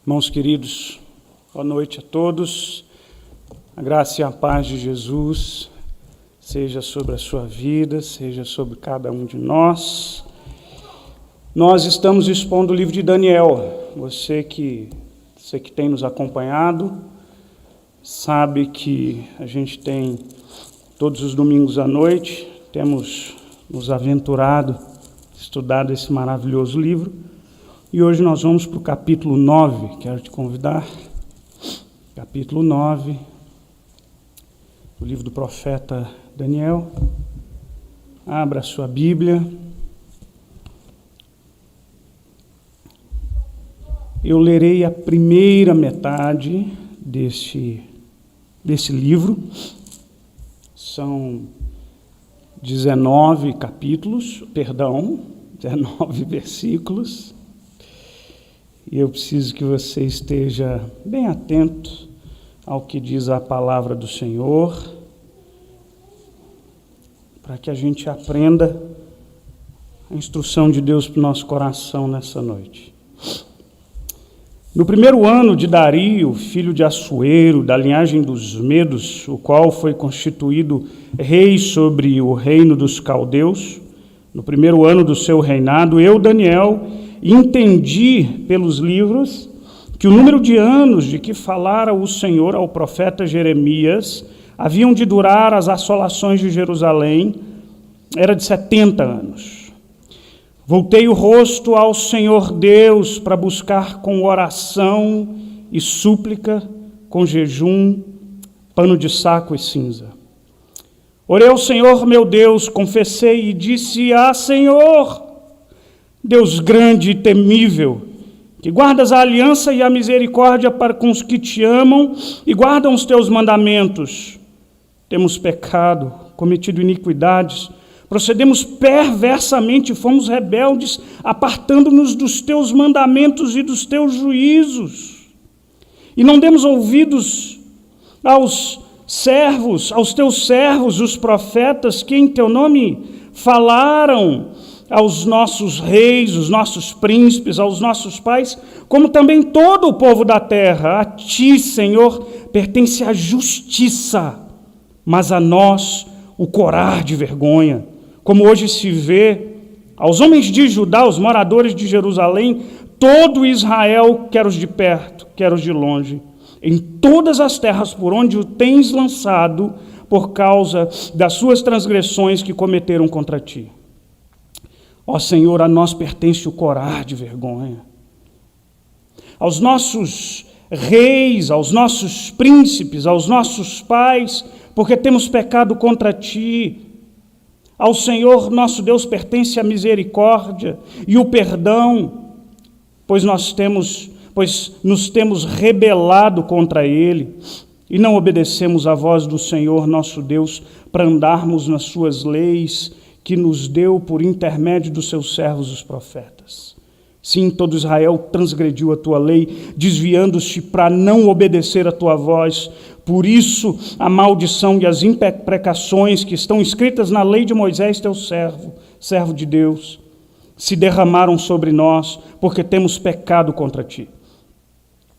Irmãos queridos, boa noite a todos. A graça e a paz de Jesus seja sobre a sua vida, seja sobre cada um de nós. Nós estamos expondo o livro de Daniel. Você que tem nos acompanhado, sabe que a gente tem, todos os domingos à noite, temos nos aventurado, estudado esse maravilhoso livro. E hoje nós vamos para o capítulo 9, quero te convidar, capítulo 9, do livro do profeta Daniel. Abra a sua Bíblia. Eu lerei a primeira metade desse livro. São 19 versículos. E eu preciso que você esteja bem atento ao que diz a palavra do Senhor, para que a gente aprenda a instrução de Deus para o nosso coração nessa noite. No primeiro ano de Dario, filho de Assuero, da linhagem dos Medos, o qual foi constituído rei sobre o reino dos caldeus, no primeiro ano do seu reinado, eu, Daniel, entendi pelos livros que o número de anos de que falara o Senhor ao profeta Jeremias haviam de durar as assolações de Jerusalém, era de 70 anos. Voltei o rosto ao Senhor Deus para buscar com oração e súplica, com jejum, pano de saco e cinza. Orei ao Senhor meu Deus, confessei e disse: Senhor, Deus grande e temível, que guardas a aliança e a misericórdia para com os que te amam e guardam os teus mandamentos. Temos pecado, cometido iniquidades, procedemos perversamente, fomos rebeldes, apartando-nos dos teus mandamentos e dos teus juízos. E não demos ouvidos aos teus servos, os profetas, que em teu nome falaram aos nossos reis, os nossos príncipes, aos nossos pais, como também todo o povo da terra. A ti, Senhor, pertence a justiça, mas a nós o corar de vergonha. Como hoje se vê, aos homens de Judá, os moradores de Jerusalém, todo Israel, quer os de perto, quer os de longe, em todas as terras por onde o tens lançado, por causa das suas transgressões que cometeram contra ti. Ó Senhor, a nós pertence o corar de vergonha. Aos nossos reis, aos nossos príncipes, aos nossos pais, porque temos pecado contra ti. Ao Senhor nosso Deus pertence a misericórdia e o perdão, pois nos temos rebelado contra ele e não obedecemos à voz do Senhor nosso Deus para andarmos nas suas leis, que nos deu por intermédio dos seus servos os profetas. Sim, todo Israel transgrediu a tua lei, desviando-se para não obedecer a tua voz. Por isso, a maldição e as imprecações que estão escritas na lei de Moisés, teu servo de Deus, se derramaram sobre nós, porque temos pecado contra ti.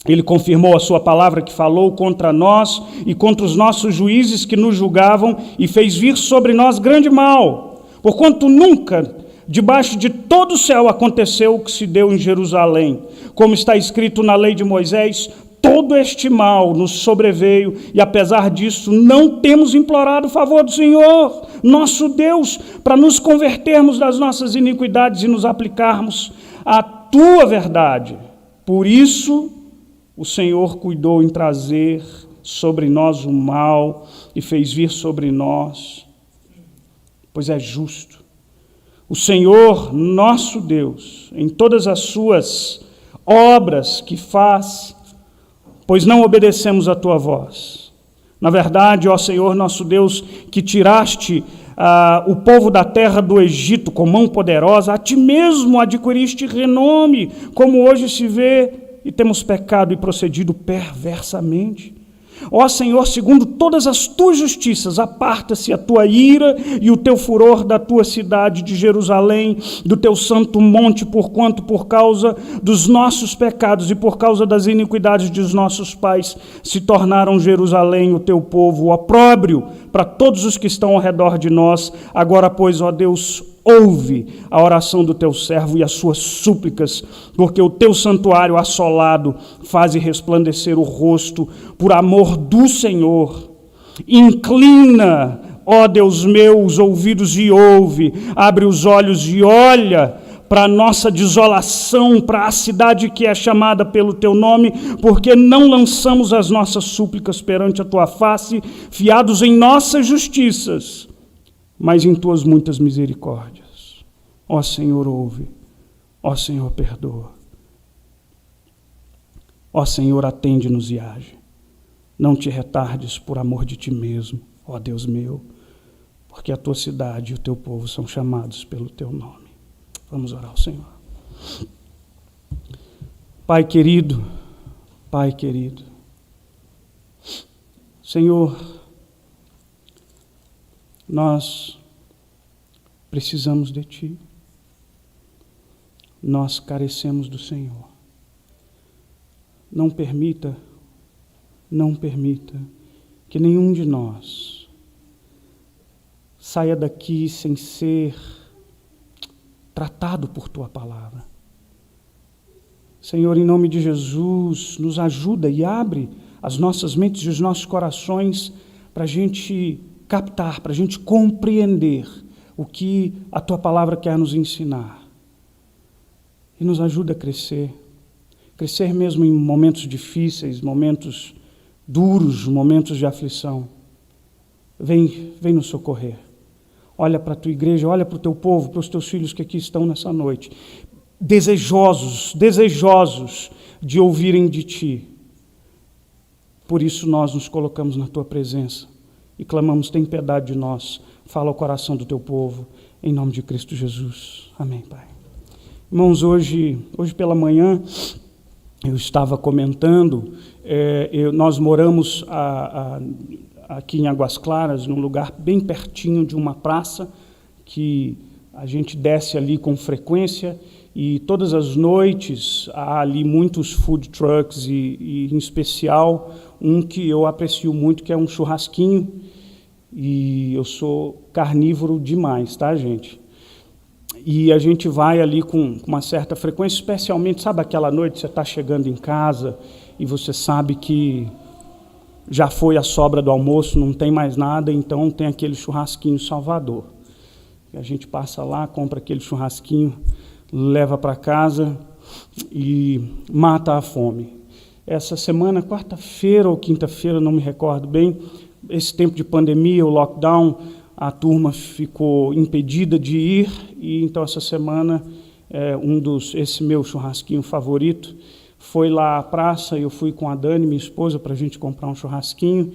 Ele confirmou a sua palavra que falou contra nós e contra os nossos juízes que nos julgavam e fez vir sobre nós grande mal. Porquanto nunca, debaixo de todo o céu, aconteceu o que se deu em Jerusalém. Como está escrito na lei de Moisés, todo este mal nos sobreveio, e apesar disso, não temos implorado o favor do Senhor, nosso Deus, para nos convertermos das nossas iniquidades e nos aplicarmos à tua verdade. Por isso, o Senhor cuidou em trazer sobre nós o mal e fez vir sobre nós, pois é justo. O Senhor, nosso Deus, em todas as suas obras que faz, pois não obedecemos a tua voz. Na verdade, ó Senhor, nosso Deus, que tiraste o povo da terra do Egito com mão poderosa, a ti mesmo adquiriste renome, como hoje se vê, e temos pecado e procedido perversamente. Ó Senhor, segundo todas as tuas justiças, aparta-se a tua ira e o teu furor da tua cidade de Jerusalém, do teu santo monte, porquanto por causa dos nossos pecados e por causa das iniquidades dos nossos pais se tornaram Jerusalém, o teu povo, opróbrio para todos os que estão ao redor de nós. Agora, pois, ó Deus, ouve a oração do teu servo e as suas súplicas, porque o teu santuário assolado faze resplandecer o rosto por amor do Senhor. Inclina, ó Deus meu, os ouvidos e ouve, abre os olhos e olha para a nossa desolação, para a cidade que é chamada pelo teu nome, porque não lançamos as nossas súplicas perante a tua face, fiados em nossas justiças, mas em tuas muitas misericórdias. Ó Senhor, ouve. Ó Senhor, perdoa. Ó Senhor, atende-nos e age. Não te retardes por amor de ti mesmo, ó Deus meu, porque a tua cidade e o teu povo são chamados pelo teu nome. Vamos orar ao Senhor. Pai querido, Senhor, nós precisamos de Ti. Nós carecemos do Senhor. Não permita que nenhum de nós saia daqui sem ser tratado por Tua palavra. Senhor, em nome de Jesus, nos ajuda e abre as nossas mentes e os nossos corações para a gente captar, para a gente compreender o que a Tua palavra quer nos ensinar. E nos ajuda a crescer mesmo em momentos difíceis, momentos duros, momentos de aflição. Vem nos socorrer. Olha para a Tua igreja, olha para o Teu povo, para os Teus filhos que aqui estão nessa noite, desejosos de ouvirem de Ti. Por isso nós nos colocamos na Tua presença e clamamos, tem piedade de nós, fala ao coração do Teu povo, em nome de Cristo Jesus. Amém, Pai. Irmãos, hoje pela manhã, eu estava comentando, nós moramos aqui em Águas Claras, num lugar bem pertinho de uma praça, que a gente desce ali com frequência, e todas as noites há ali muitos food trucks, e em especial um que eu aprecio muito, que é um churrasquinho, e eu sou carnívoro demais, tá, gente? E a gente vai ali com uma certa frequência, especialmente, sabe aquela noite você está chegando em casa e você sabe que já foi a sobra do almoço, não tem mais nada, então tem aquele churrasquinho Salvador. E a gente passa lá, compra aquele churrasquinho, leva para casa e mata a fome. Essa semana, quarta-feira ou quinta-feira, não me recordo bem, esse tempo de pandemia, o lockdown, a turma ficou impedida de ir, e então essa semana, esse meu churrasquinho favorito, foi lá à praça, eu fui com a Dani, minha esposa, para a gente comprar um churrasquinho,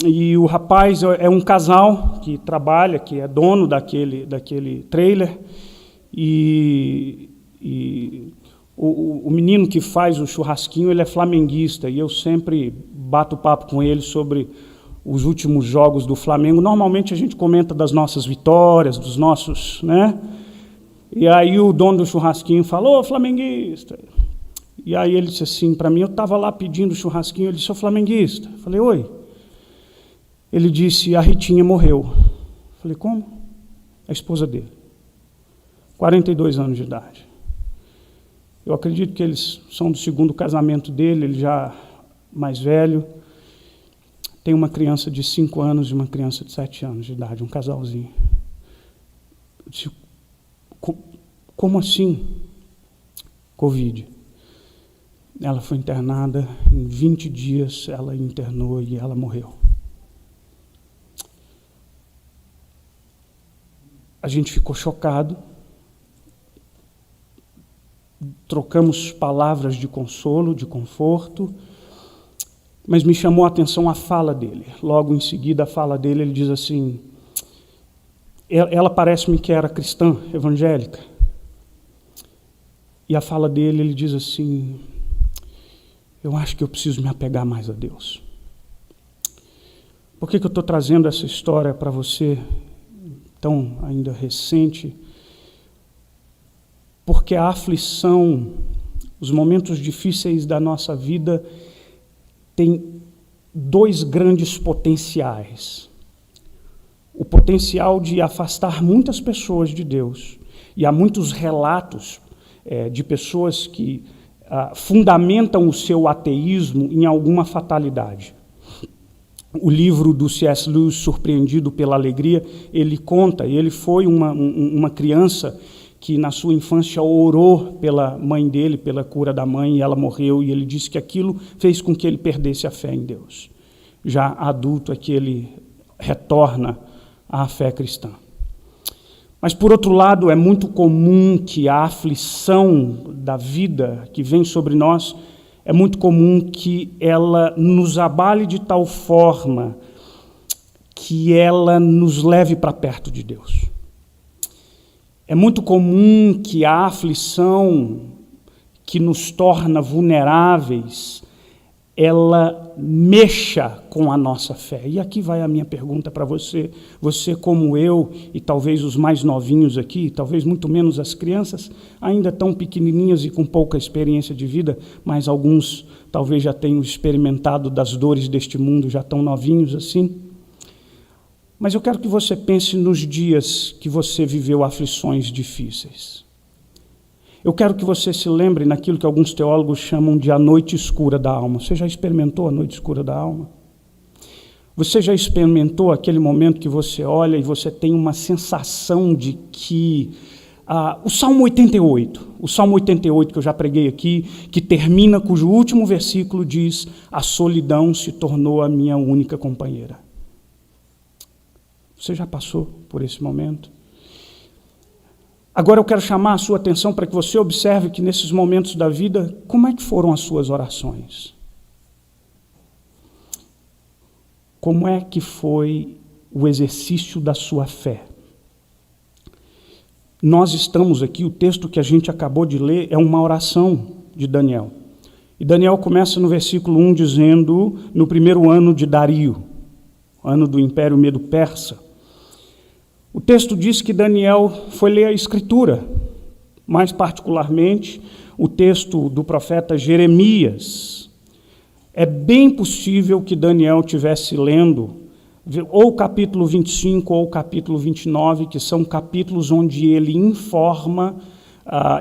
e o rapaz é um casal que trabalha, que é dono daquele trailer, e o menino que faz o churrasquinho, ele é flamenguista, e eu sempre bato papo com ele sobre os últimos jogos do Flamengo. Normalmente a gente comenta das nossas vitórias, dos nossos, né? E aí o dono do churrasquinho falou, flamenguista. E aí ele disse assim para mim, eu estava lá pedindo churrasquinho, ele disse, sou flamenguista. Eu falei, oi. Ele disse, a Ritinha morreu. Eu falei, como? A esposa dele. 42 anos de idade. Eu acredito que eles são do segundo casamento dele, ele já mais velho. Tem uma criança de 5 anos e uma criança de 7 anos de idade, um casalzinho. Eu disse, como assim? Covid. Ela foi internada, em 20 dias ela internou e ela morreu. A gente ficou chocado, trocamos palavras de consolo, de conforto, mas me chamou a atenção a fala dele. Logo em seguida, a fala dele, ele diz assim, ela parece-me que era cristã, evangélica. E a fala dele, ele diz assim, eu acho que eu preciso me apegar mais a Deus. Por que eu estou trazendo essa história para você, tão ainda recente? Porque a aflição, os momentos difíceis da nossa vida, têm dois grandes potenciais. O potencial de afastar muitas pessoas de Deus. E há muitos relatos de pessoas que fundamentam o seu ateísmo em alguma fatalidade. O livro do C.S. Lewis, Surpreendido pela Alegria, ele conta, ele foi uma criança que na sua infância orou pela mãe dele, pela cura da mãe, e ela morreu, e ele disse que aquilo fez com que ele perdesse a fé em Deus. Já adulto é que ele retorna à fé cristã. Mas, por outro lado, é muito comum que a aflição da vida que vem sobre nós, é muito comum que ela nos abale de tal forma que ela nos leve para perto de Deus. É muito comum que a aflição que nos torna vulneráveis, ela mexa com a nossa fé. E aqui vai a minha pergunta para você. Você como eu, e talvez os mais novinhos aqui, talvez muito menos as crianças, ainda tão pequenininhas e com pouca experiência de vida, mas alguns talvez já tenham experimentado das dores deste mundo, já tão novinhos assim. Mas eu quero que você pense nos dias que você viveu aflições difíceis. Eu quero que você se lembre naquilo que alguns teólogos chamam de a noite escura da alma. Você já experimentou a noite escura da alma? Você já experimentou aquele momento que você olha e você tem uma sensação de que... o Salmo 88 que eu já preguei aqui, que termina, cujo último versículo diz: a solidão se tornou a minha única companheira. Você já passou por esse momento? Agora eu quero chamar a sua atenção para que você observe que nesses momentos da vida, como é que foram as suas orações? Como é que foi o exercício da sua fé? Nós estamos aqui, o texto que a gente acabou de ler é uma oração de Daniel. E Daniel começa no versículo 1 dizendo, no primeiro ano de Dario, ano do Império Medo-Persa. O texto diz que Daniel foi ler a Escritura, mais particularmente o texto do profeta Jeremias. É bem possível que Daniel estivesse lendo ou o capítulo 25 ou o capítulo 29, que são capítulos onde ele informa,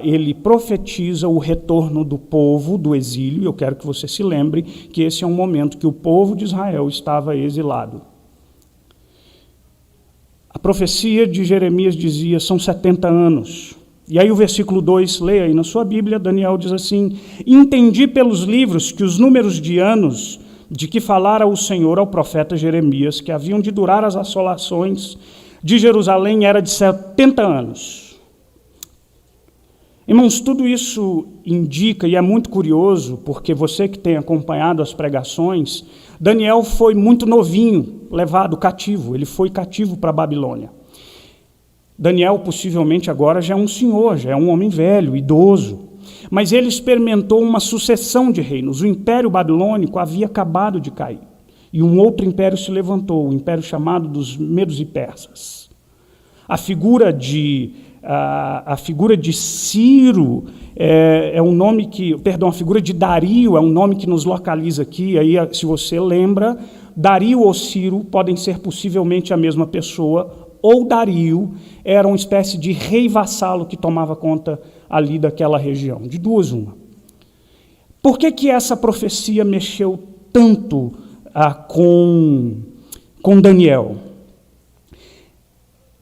ele profetiza o retorno do povo do exílio. Eu quero que você se lembre que esse é um momento que o povo de Israel estava exilado. A profecia de Jeremias dizia, são 70 anos. E aí o versículo 2, leia aí na sua Bíblia, Daniel diz assim: entendi pelos livros que os números de anos de que falara o Senhor ao profeta Jeremias, que haviam de durar as assolações de Jerusalém, era de 70 anos. Irmãos, tudo isso indica, e é muito curioso, porque você que tem acompanhado as pregações, Daniel foi muito novinho, levado cativo, ele foi cativo para a Babilônia. Daniel possivelmente agora já é um senhor, já é um homem velho, idoso, mas ele experimentou uma sucessão de reinos. O Império Babilônico havia acabado de cair, e um outro império se levantou, o império chamado dos Medos e Persas. A figura de Ciro é um nome que, perdão, a figura de Dario é um nome que nos localiza aqui. Aí, se você lembra, Dario ou Ciro podem ser possivelmente a mesma pessoa, ou Dario era uma espécie de rei vassalo que tomava conta ali daquela região. De duas, uma. Por que essa profecia mexeu tanto com Daniel?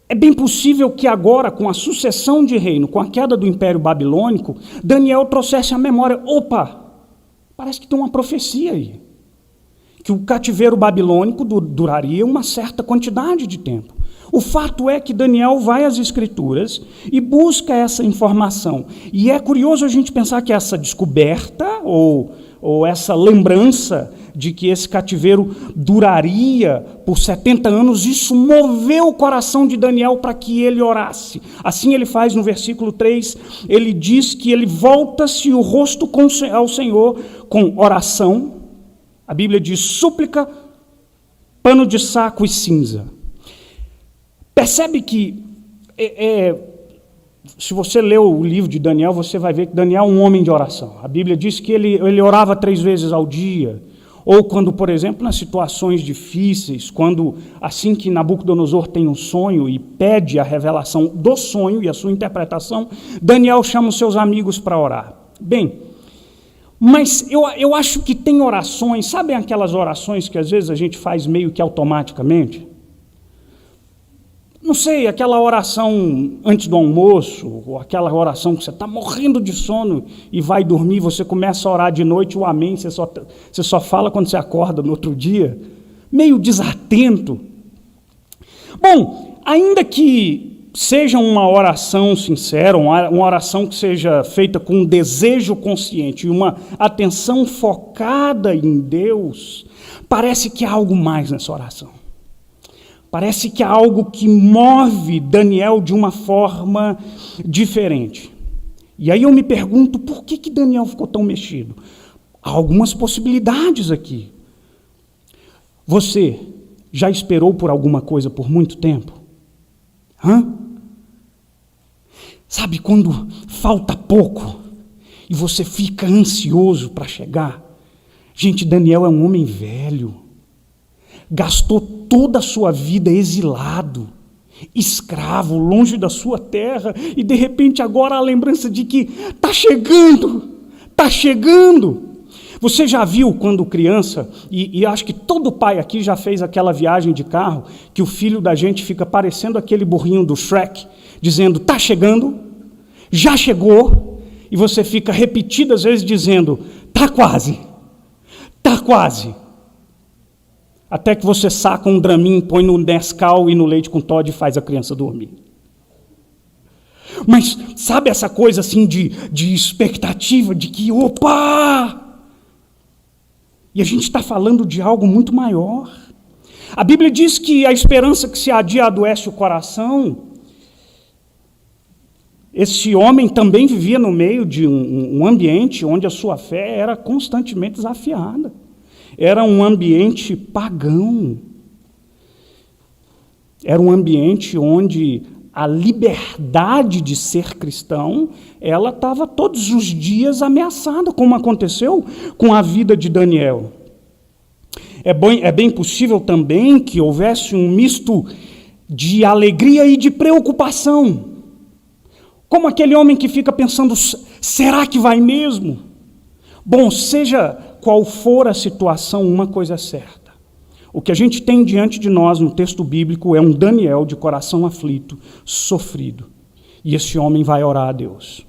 É bem possível que agora, com a sucessão de reino, com a queda do Império Babilônico, Daniel trouxesse à memória, opa, parece que tem uma profecia aí, que o cativeiro babilônico duraria uma certa quantidade de tempo. O fato é que Daniel vai às Escrituras e busca essa informação. E é curioso a gente pensar que essa descoberta, ou essa lembrança de que esse cativeiro duraria por 70 anos, isso moveu o coração de Daniel para que ele orasse. Assim ele faz no versículo 3, ele diz que ele volta-se o rosto ao Senhor com oração, a Bíblia diz súplica pano de saco e cinza. Percebe que, se você lê o livro de Daniel, você vai ver que Daniel é um homem de oração. A Bíblia diz que ele orava 3 vezes ao dia. Ou quando, por exemplo, nas situações difíceis, quando, assim que Nabucodonosor tem um sonho e pede a revelação do sonho e a sua interpretação, Daniel chama os seus amigos para orar. Bem, mas eu acho que tem orações, sabem aquelas orações que às vezes a gente faz meio que automaticamente? Não sei, aquela oração antes do almoço, ou aquela oração que você está morrendo de sono e vai dormir, você começa a orar de noite, o amém, você só fala quando você acorda no outro dia, meio desatento. Bom, ainda que seja uma oração sincera, uma oração que seja feita com um desejo consciente e uma atenção focada em Deus, parece que há algo mais nessa oração. Parece que há algo que move Daniel de uma forma diferente. E aí eu me pergunto, por que Daniel ficou tão mexido? Há algumas possibilidades aqui. Você já esperou por alguma coisa por muito tempo? Sabe quando falta pouco e você fica ansioso para chegar? Gente, Daniel é um homem velho. Gastou toda a sua vida exilado, escravo, longe da sua terra, e de repente agora a lembrança de que está chegando. Você já viu quando criança, e acho que todo pai aqui já fez aquela viagem de carro, que o filho da gente fica parecendo aquele burrinho do Shrek, dizendo, está chegando, já chegou, e você fica repetidas vezes dizendo, está quase. Até que você saca um Dramin, põe no Nescau e no leite com Toddy e faz a criança dormir. Mas sabe essa coisa assim de expectativa, de que, opa! E a gente está falando de algo muito maior. A Bíblia diz que a esperança que se adia adoece o coração. Esse homem também vivia no meio de um ambiente onde a sua fé era constantemente desafiada. Era um ambiente pagão. Era um ambiente onde a liberdade de ser cristão, ela estava todos os dias ameaçada, como aconteceu com a vida de Daniel. É bem possível também que houvesse um misto de alegria e de preocupação. Como aquele homem que fica pensando, será que vai mesmo? Bom, seja qual for a situação, uma coisa é certa. O que a gente tem diante de nós no texto bíblico é um Daniel de coração aflito, sofrido. E esse homem vai orar a Deus.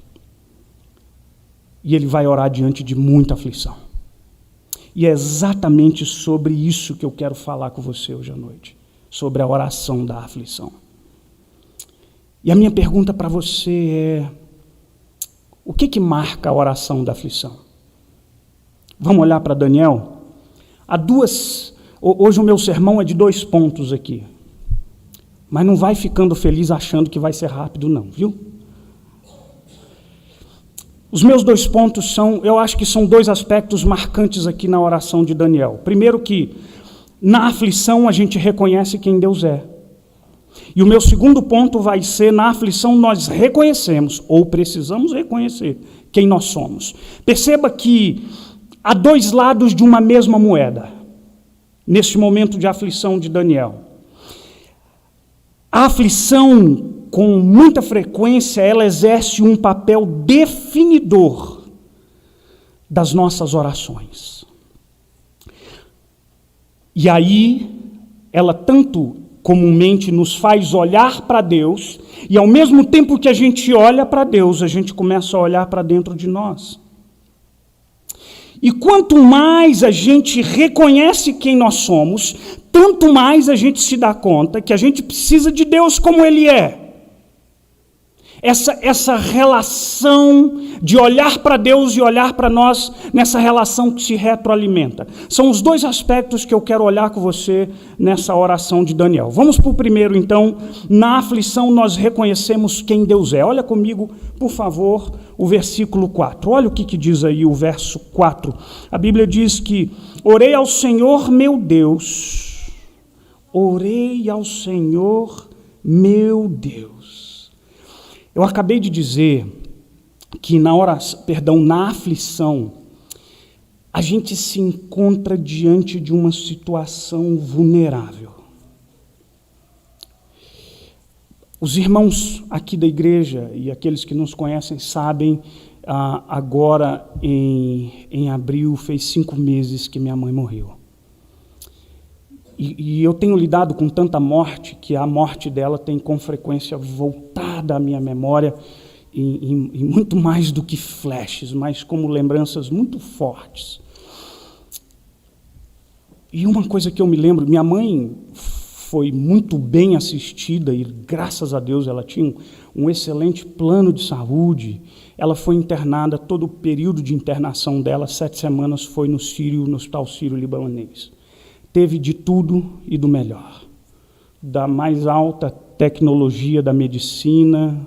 E ele vai orar diante de muita aflição. E é exatamente sobre isso que eu quero falar com você hoje à noite. Sobre a oração da aflição. E a minha pergunta para você é, o que marca a oração da aflição? Vamos olhar para Daniel? Hoje o meu sermão é de 2 pontos aqui. Mas não vai ficando feliz achando que vai ser rápido não, viu? Os meus 2 pontos eu acho que são 2 aspectos marcantes aqui na oração de Daniel. Primeiro que, na aflição a gente reconhece quem Deus é. E o meu segundo ponto vai ser, na aflição nós reconhecemos, ou precisamos reconhecer, quem nós somos. Perceba que há 2 lados de uma mesma moeda, neste momento de aflição de Daniel. A aflição, com muita frequência, ela exerce um papel definidor das nossas orações. E aí, ela tanto comumente nos faz olhar para Deus, e ao mesmo tempo que a gente olha para Deus, a gente começa a olhar para dentro de nós. E quanto mais a gente reconhece quem nós somos, tanto mais a gente se dá conta que a gente precisa de Deus como Ele é. Essa relação de olhar para Deus e olhar para nós, nessa relação que se retroalimenta. São os 2 aspectos que eu quero olhar com você nessa oração de Daniel. Vamos para o primeiro, então. Na aflição nós reconhecemos quem Deus é. Olha comigo, por favor, o versículo 4. Olha o que diz aí o verso 4. A Bíblia diz que, orei ao Senhor meu Deus, orei ao Senhor, meu Deus. Eu acabei de dizer que na aflição, a gente se encontra diante de uma situação vulnerável. Os irmãos aqui da igreja e aqueles que nos conhecem sabem, agora em abril fez 5 meses que minha mãe morreu. E eu tenho lidado com tanta morte que a morte dela tem com frequência voltada à minha memória em muito mais do que flashes, mas como lembranças muito fortes. E uma coisa que eu me lembro, minha mãe foi muito bem assistida e, graças a Deus, ela tinha um excelente plano de saúde. Ela foi internada, todo o período de internação dela, 7 semanas, foi no Hospital Sírio-Libanês. Teve de tudo e do melhor. Da mais alta tecnologia da medicina,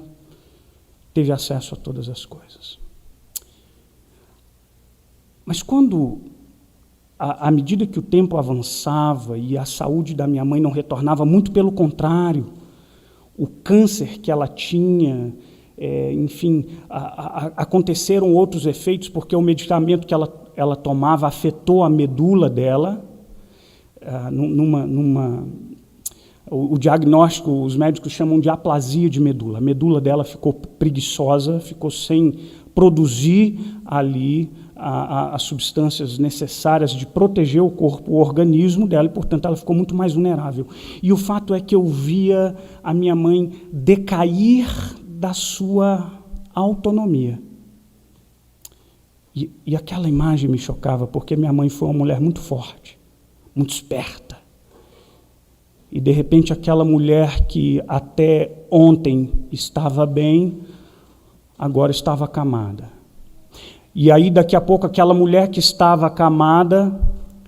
teve acesso a todas as coisas. Mas quando, à medida que o tempo avançava e a saúde da minha mãe não retornava, muito pelo contrário, o câncer que ela tinha, aconteceram outros efeitos, porque o medicamento que ela tomava afetou a medula dela. O diagnóstico, os médicos chamam de aplasia de medula. A medula dela ficou preguiçosa, ficou sem produzir ali as substâncias necessárias de proteger o corpo, o organismo dela, e, portanto, ela ficou muito mais vulnerável. E o fato é que eu via a minha mãe decair da sua autonomia. E aquela imagem me chocava, porque minha mãe foi uma mulher muito forte, muito esperta. E, de repente, aquela mulher que até ontem estava bem, agora estava acamada. E aí, daqui a pouco, aquela mulher que estava acamada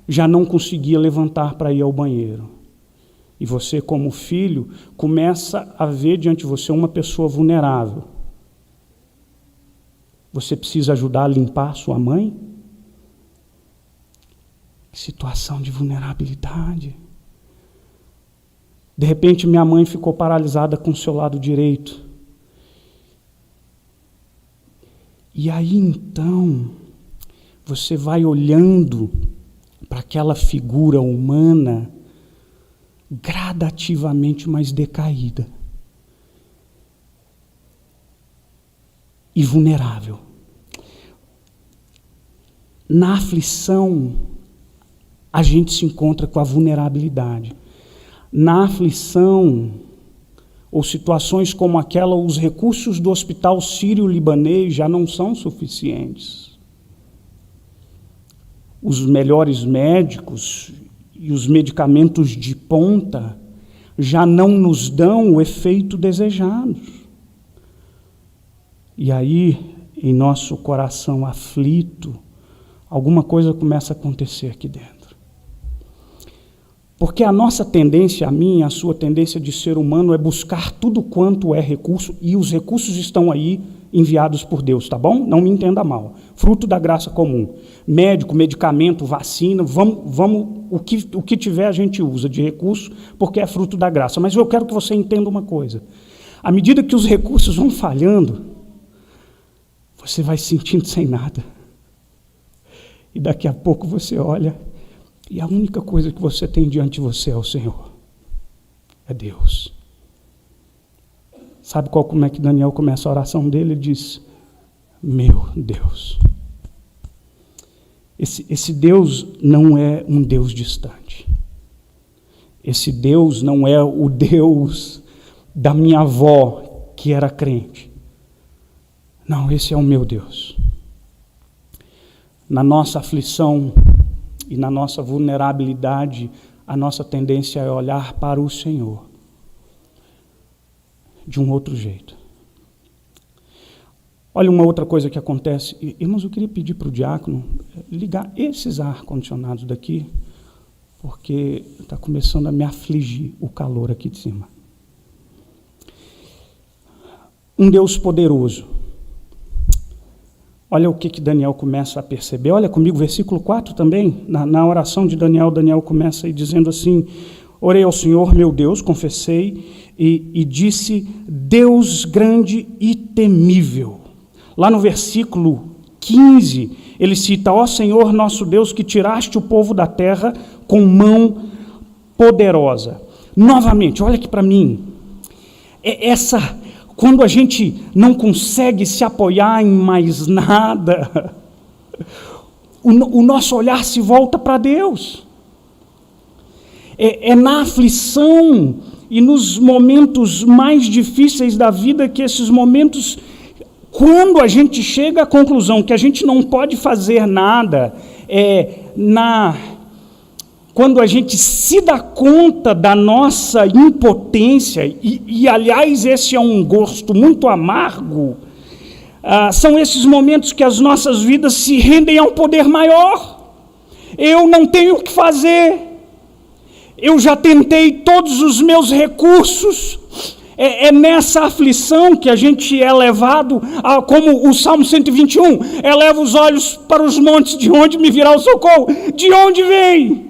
já não conseguia levantar para ir ao banheiro. E você, como filho, começa a ver diante de você uma pessoa vulnerável. Você precisa ajudar a limpar sua mãe? Que situação de vulnerabilidade. De repente, minha mãe ficou paralisada com o seu lado direito. E aí, então, você vai olhando para aquela figura humana gradativamente mais decaída e vulnerável. Na aflição, a gente se encontra com a vulnerabilidade. Na aflição, ou situações como aquela, os recursos do Hospital Sírio-Libanês já não são suficientes. Os melhores médicos e os medicamentos de ponta já não nos dão o efeito desejado. E aí, em nosso coração aflito, alguma coisa começa a acontecer aqui dentro. Porque a nossa tendência, a minha, a sua tendência de ser humano é buscar tudo quanto é recurso, e os recursos estão aí enviados por Deus, tá bom? Não me entenda mal. Fruto da graça comum. Médico, medicamento, vacina, o que tiver a gente usa de recurso, porque é fruto da graça. Mas eu quero que você entenda uma coisa. À medida que os recursos vão falhando, você vai se sentindo sem nada. E daqui a pouco você olha, e a única coisa que você tem diante de você é o Senhor. É Deus. Sabe como é que Daniel começa a oração dele? Ele diz, meu Deus. Esse Deus não é um Deus distante. Esse Deus não é o Deus da minha avó, que era crente. Não, esse é o meu Deus. Na nossa aflição e na nossa vulnerabilidade, a nossa tendência é olhar para o Senhor de um outro jeito. Olha uma outra coisa que acontece. Irmãos, eu queria pedir para o diácono ligar esses ar-condicionados daqui, porque está começando a me afligir o calor aqui de cima. Um Deus poderoso. Olha o que Daniel começa a perceber. Olha comigo, versículo 4 também. Na oração de Daniel, Daniel começa aí dizendo assim, Orei ao Senhor, meu Deus, confessei, e disse, Deus grande e temível. Lá no versículo 15, ele cita, ó Senhor nosso Deus, que tiraste o povo da terra com mão poderosa. Novamente, olha aqui para mim, quando a gente não consegue se apoiar em mais nada, o nosso olhar se volta para Deus. É na aflição e nos momentos mais difíceis da vida que esses momentos, quando a gente chega à conclusão que a gente não pode fazer nada, quando a gente se dá conta da nossa impotência, e aliás esse é um gosto muito amargo, são esses momentos que as nossas vidas se rendem a um poder maior. Eu não tenho o que fazer, eu já tentei todos os meus recursos. É nessa aflição que a gente é levado, como o Salmo 121, eleva os olhos para os montes, de onde me virá o socorro? De onde vem?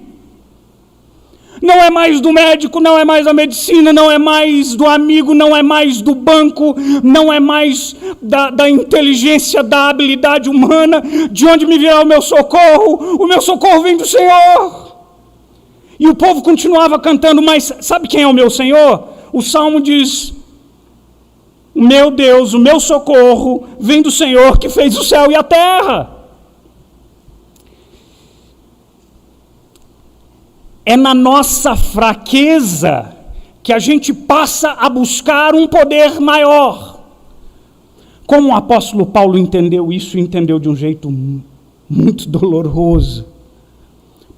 Não é mais do médico, não é mais da medicina, não é mais do amigo, não é mais do banco, não é mais da inteligência, da habilidade humana. De onde me virá o meu socorro? O meu socorro vem do Senhor. E o povo continuava cantando, mas sabe quem é o meu Senhor? O Salmo diz, meu Deus, o meu socorro vem do Senhor que fez o céu e a terra. É na nossa fraqueza que a gente passa a buscar um poder maior. Como o apóstolo Paulo entendeu isso, entendeu de um jeito muito doloroso,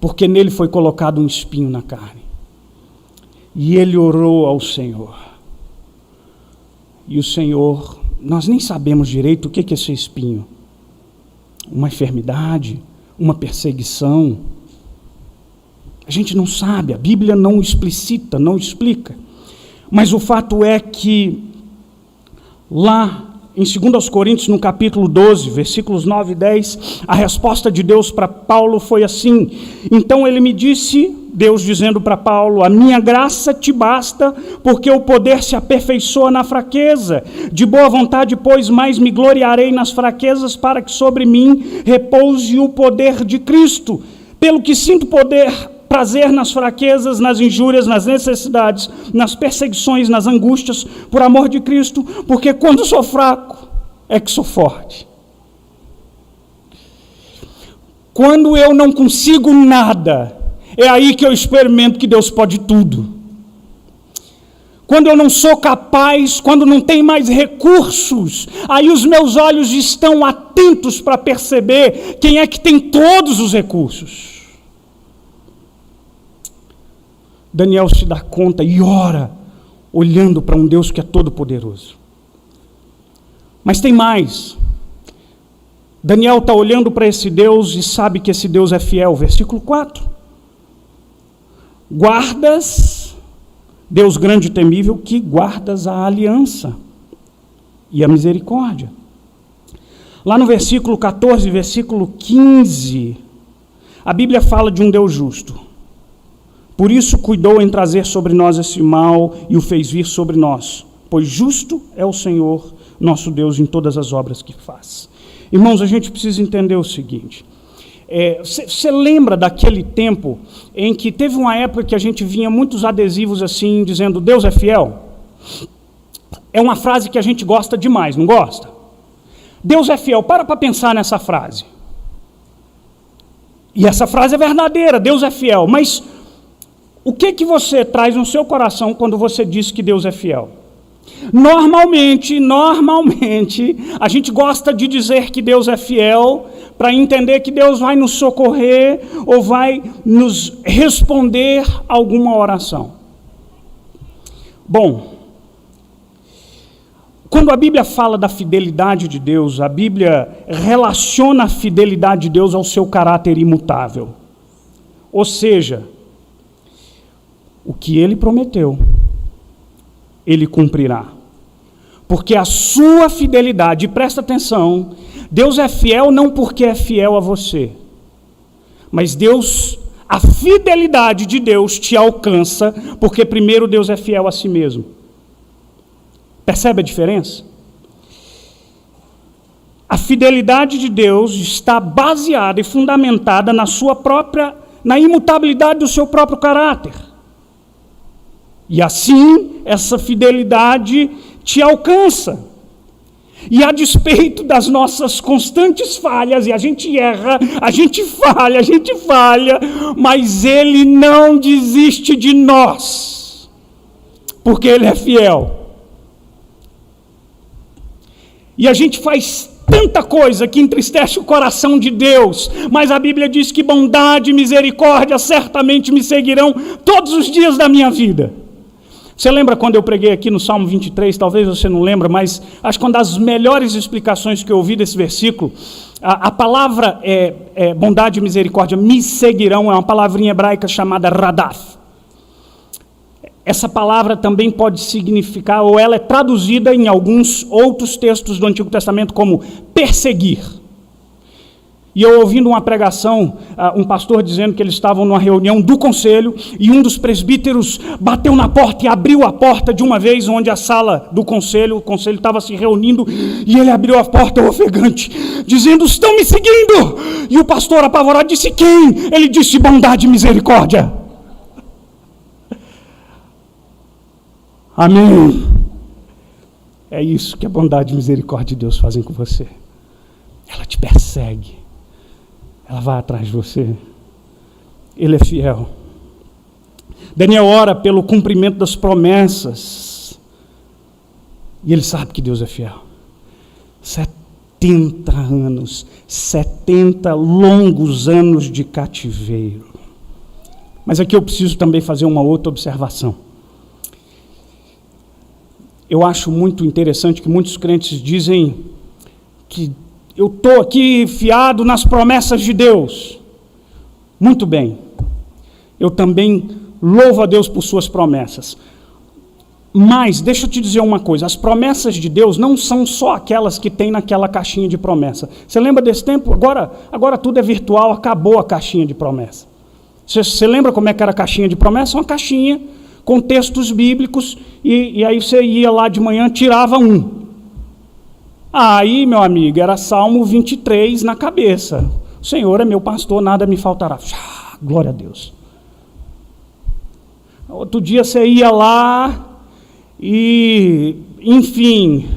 porque nele foi colocado um espinho na carne. E ele orou ao Senhor. E o Senhor, nós nem sabemos direito o que é esse espinho. Uma enfermidade, uma perseguição. A gente não sabe, a Bíblia não explicita, não explica. Mas o fato é que lá em 2 Coríntios, no capítulo 12, versículos 9 e 10, a resposta de Deus para Paulo foi assim. Então ele me disse, Deus dizendo para Paulo, a minha graça te basta, porque o poder se aperfeiçoa na fraqueza. De boa vontade, pois, mais me gloriarei nas fraquezas, para que sobre mim repouse o poder de Cristo. Pelo que sinto prazer nas fraquezas, nas injúrias, nas necessidades, nas perseguições, nas angústias, por amor de Cristo, porque quando sou fraco, é que sou forte. Quando eu não consigo nada, é aí que eu experimento que Deus pode tudo. Quando eu não sou capaz, quando não tem mais recursos, aí os meus olhos estão atentos para perceber quem é que tem todos os recursos. Daniel se dá conta e ora, olhando para um Deus que é todo poderoso. Mas tem mais. Daniel está olhando para esse Deus e sabe que esse Deus é fiel. Versículo 4. Guardas, Deus grande e temível, que guardas a aliança e a misericórdia. Lá no versículo 14, versículo 15, a Bíblia fala de um Deus justo. Por isso cuidou em trazer sobre nós esse mal e o fez vir sobre nós, pois justo é o Senhor, nosso Deus, em todas as obras que faz. Irmãos, a gente precisa entender o seguinte, você lembra daquele tempo em que teve uma época que a gente vinha muitos adesivos assim, dizendo Deus é fiel? É uma frase que a gente gosta demais, não gosta? Deus é fiel, para pensar nessa frase. E essa frase é verdadeira, Deus é fiel, mas o que você traz no seu coração quando você diz que Deus é fiel? Normalmente, a gente gosta de dizer que Deus é fiel para entender que Deus vai nos socorrer ou vai nos responder alguma oração. Bom, quando a Bíblia fala da fidelidade de Deus, a Bíblia relaciona a fidelidade de Deus ao seu caráter imutável. Ou seja, o que Ele prometeu, Ele cumprirá. Porque a sua fidelidade, presta atenção, Deus é fiel não porque é fiel a você, mas Deus, a fidelidade de Deus te alcança, porque primeiro Deus é fiel a si mesmo. Percebe a diferença? A fidelidade de Deus está baseada e fundamentada na imutabilidade do seu próprio caráter. E assim, essa fidelidade te alcança. E a despeito das nossas constantes falhas, e a gente erra, a gente falha, mas Ele não desiste de nós, porque Ele é fiel. E a gente faz tanta coisa que entristece o coração de Deus, mas a Bíblia diz que bondade e misericórdia certamente me seguirão todos os dias da minha vida. Você lembra quando eu preguei aqui no Salmo 23? Talvez você não lembra, mas acho que uma das melhores explicações que eu ouvi desse versículo, a palavra bondade e misericórdia me seguirão, é uma palavrinha hebraica chamada radaf. Essa palavra também pode significar, ou ela é traduzida em alguns outros textos do Antigo Testamento como perseguir. E eu ouvindo uma pregação, um pastor dizendo que eles estavam numa reunião do conselho, e um dos presbíteros bateu na porta e abriu a porta de uma vez, onde a sala do conselho, o conselho estava se reunindo, e ele abriu a porta ofegante, dizendo, estão me seguindo! E o pastor apavorado disse, quem? Ele disse, bondade e misericórdia. Amém. É isso que a bondade e misericórdia de Deus fazem com você. Ela te persegue. Ela vai atrás de você. Ele é fiel. Daniel ora pelo cumprimento das promessas. E ele sabe que Deus é fiel. 70 anos. 70 longos anos de cativeiro. Mas aqui eu preciso também fazer uma outra observação. Eu acho muito interessante que muitos crentes dizem que eu estou aqui fiado nas promessas de Deus. Muito bem. Eu também louvo a Deus por suas promessas. Mas, deixa eu te dizer uma coisa, as promessas de Deus não são só aquelas que tem naquela caixinha de promessa. Você lembra desse tempo? Agora tudo é virtual, acabou a caixinha de promessa. Você lembra como é que era a caixinha de promessa? Uma caixinha com textos bíblicos, e aí você ia lá de manhã, tirava um. Aí, meu amigo, era Salmo 23 na cabeça. O Senhor é meu pastor, nada me faltará. Glória a Deus. Outro dia você ia lá e, enfim,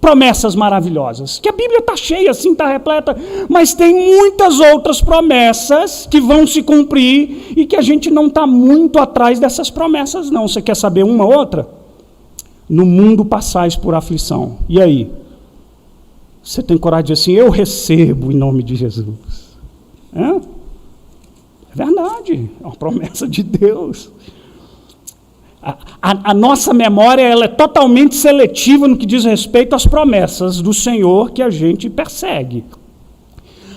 promessas maravilhosas. Que a Bíblia está cheia, assim, está repleta, mas tem muitas outras promessas que vão se cumprir e que a gente não está muito atrás dessas promessas, não. Você quer saber uma ou outra? No mundo passais por aflição. E aí? Você tem coragem de dizer assim, eu recebo em nome de Jesus. É verdade, é uma promessa de Deus. A nossa memória ela é totalmente seletiva no que diz respeito às promessas do Senhor que a gente persegue.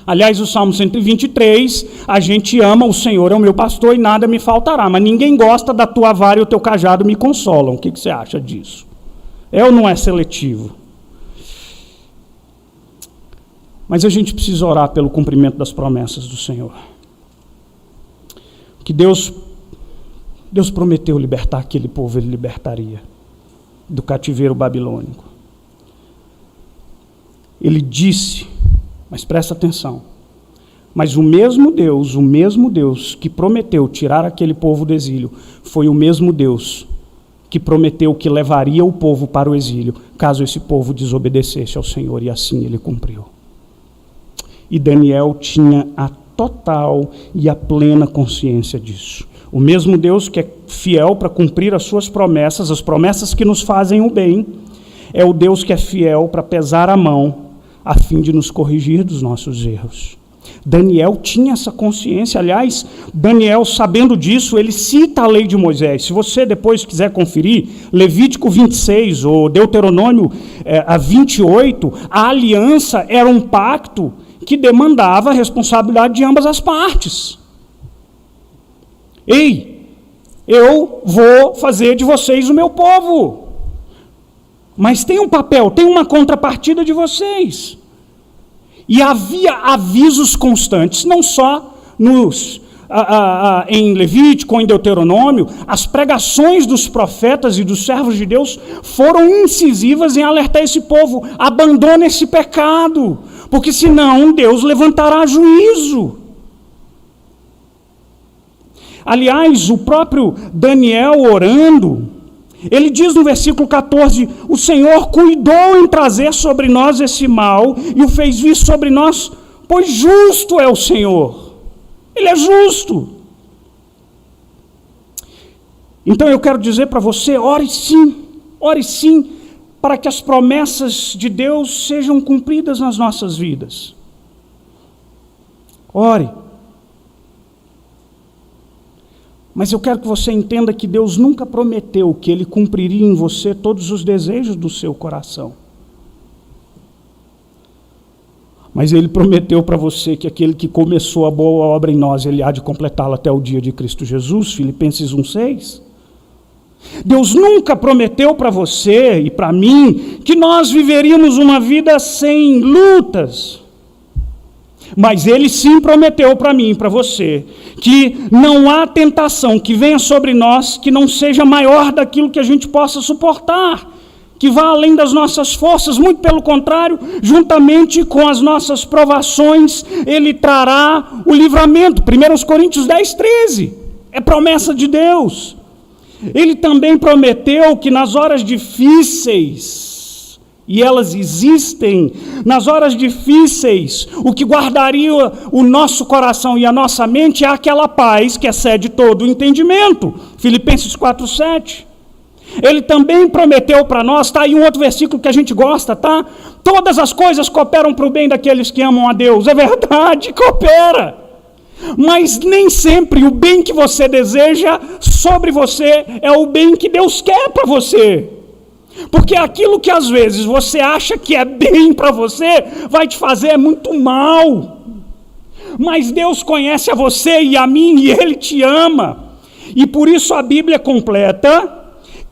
Aliás, o Salmo 123, a gente ama o Senhor, é o meu pastor e nada me faltará, mas ninguém gosta da tua vara e o teu cajado me consolam. O que você acha disso? É ou não é seletivo? Mas a gente precisa orar pelo cumprimento das promessas do Senhor. Que Deus prometeu libertar aquele povo, Ele libertaria do cativeiro babilônico. Ele disse, mas presta atenção, mas o mesmo Deus que prometeu tirar aquele povo do exílio, foi o mesmo Deus que prometeu que levaria o povo para o exílio, caso esse povo desobedecesse ao Senhor, e assim Ele cumpriu. E Daniel tinha a total e a plena consciência disso. O mesmo Deus que é fiel para cumprir as suas promessas, as promessas que nos fazem o bem, é o Deus que é fiel para pesar a mão, a fim de nos corrigir dos nossos erros. Daniel tinha essa consciência. Aliás, Daniel, sabendo disso, ele cita a lei de Moisés. Se você depois quiser conferir, Levítico 26 ou Deuteronômio 28, a aliança era um pacto que demandava a responsabilidade de ambas as partes. Ei, eu vou fazer de vocês o meu povo, mas tem um papel, tem uma contrapartida de vocês. E havia avisos constantes, não só em Levítico, em Deuteronômio, as pregações dos profetas e dos servos de Deus foram incisivas em alertar esse povo: abandone esse pecado, porque senão Deus levantará juízo. Aliás, o próprio Daniel orando, ele diz no versículo 14: o Senhor cuidou em trazer sobre nós esse mal e o fez vir sobre nós, pois justo é o Senhor. Ele é justo. Então eu quero dizer para você: ore sim, para que as promessas de Deus sejam cumpridas nas nossas vidas. Ore. Mas eu quero que você entenda que Deus nunca prometeu que Ele cumpriria em você todos os desejos do seu coração. Mas Ele prometeu para você que aquele que começou a boa obra em nós, Ele há de completá-la até o dia de Cristo Jesus, Filipenses 1,6. Deus nunca prometeu para você e para mim que nós viveríamos uma vida sem lutas. Mas Ele sim prometeu para mim e para você que não há tentação que venha sobre nós que não seja maior daquilo que a gente possa suportar, que vá além das nossas forças. Muito pelo contrário, juntamente com as nossas provações, Ele trará o livramento. 1 Coríntios 10:13, é promessa de Deus. Ele também prometeu que nas horas difíceis, e elas existem, nas horas difíceis, o que guardaria o nosso coração e a nossa mente é aquela paz que excede todo o entendimento. Filipenses 4:7. Ele também prometeu para nós, está aí um outro versículo que a gente gosta, tá? Todas as coisas cooperam para o bem daqueles que amam a Deus. É verdade, coopera. Mas nem sempre o bem que você deseja sobre você é o bem que Deus quer para você. Porque aquilo que às vezes você acha que é bem para você, vai te fazer muito mal. Mas Deus conhece a você e a mim, e Ele te ama. E por isso a Bíblia completa